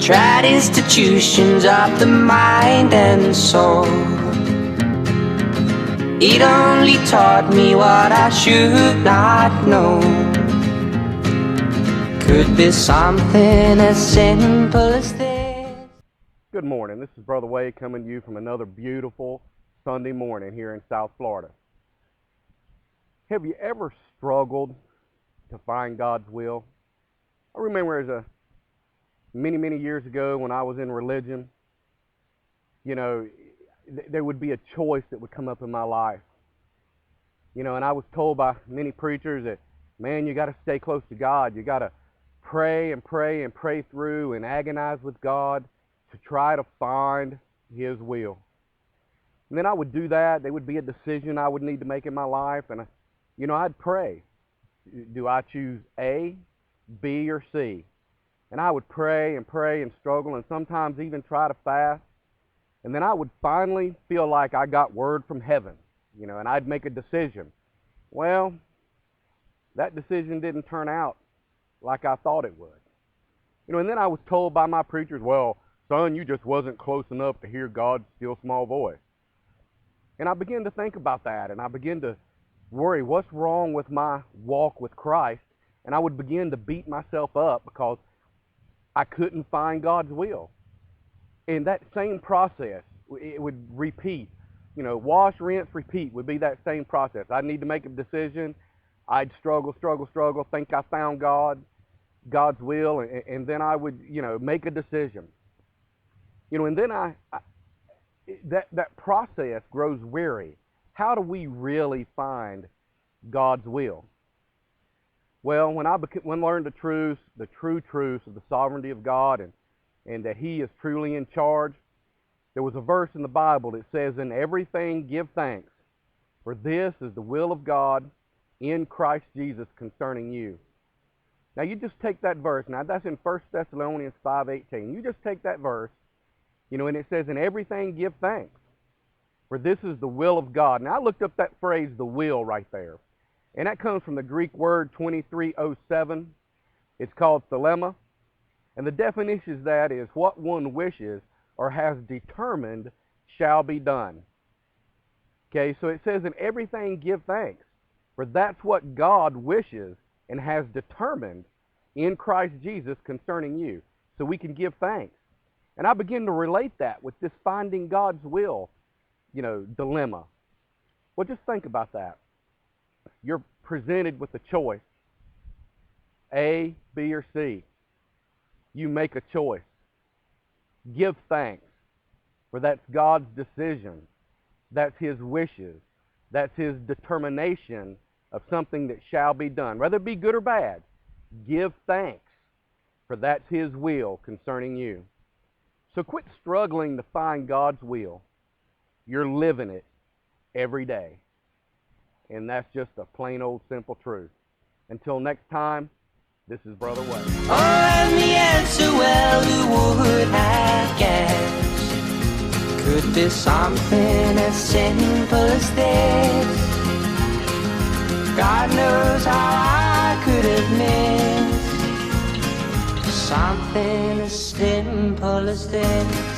tried institutions of the mind and soul. It only taught me what I should not know. Could be something as simple as this. Good morning. This is Brother Wade coming to you from another beautiful Sunday morning here in South Florida. Have you ever struggled to find God's will? I remember as many years ago when I was in religion, there would be a choice that would come up in my life. And I was told by many preachers that, man, you got to stay close to God. You got to pray and pray and pray through and agonize with God to try to find His will. And then I would do that. There would be a decision I would need to make in my life, and I'd pray. Do I choose A, B, or C? And I would pray and pray and struggle and sometimes even try to fast. And then I would finally feel like I got word from heaven, and I'd make a decision. Well, that decision didn't turn out like I thought it would. And then I was told by my preachers, well, son, you just wasn't close enough to hear God's still small voice. And I began to think about that, and I began to worry, what's wrong with my walk with Christ? And I would begin to beat myself up because I couldn't find God's will. And that same process, it would repeat. Wash, rinse, repeat would be that same process. I'd need to make a decision. I'd struggle, think I found God's will, and then I would, make a decision. And then that process grows weary. How do we really find God's will? Well, when I learned the true truths of the sovereignty of God and that He is truly in charge, there was a verse in the Bible that says, in everything give thanks, for this is the will of God in Christ Jesus concerning you. Now you just take that verse, now that's in 1 Thessalonians 5:18. You just take that verse, and it says, in everything give thanks, for this is the will of God. Now I looked up that phrase, the will, right there. And that comes from the Greek word 2307. It's called thelema. And the definition of that is what one wishes or has determined shall be done. Okay, so it says in everything give thanks, for that's what God wishes and has determined in Christ Jesus concerning you. So we can give thanks. And I begin to relate that with this finding God's will, dilemma. Well, just think about that. You're presented with a choice, A, B, or C. You make a choice. Give thanks, for that's God's decision. That's His wishes. That's His determination of something that shall be done. Whether it be good or bad, give thanks, for that's His will concerning you. So quit struggling to find God's will. You're living it every day. And that's just a plain old simple truth. Until next time, this is Brother Wade. Oh, and the answer, well, who would have guessed? Could be something as simple as this. God knows how I could have missed something as simple as this.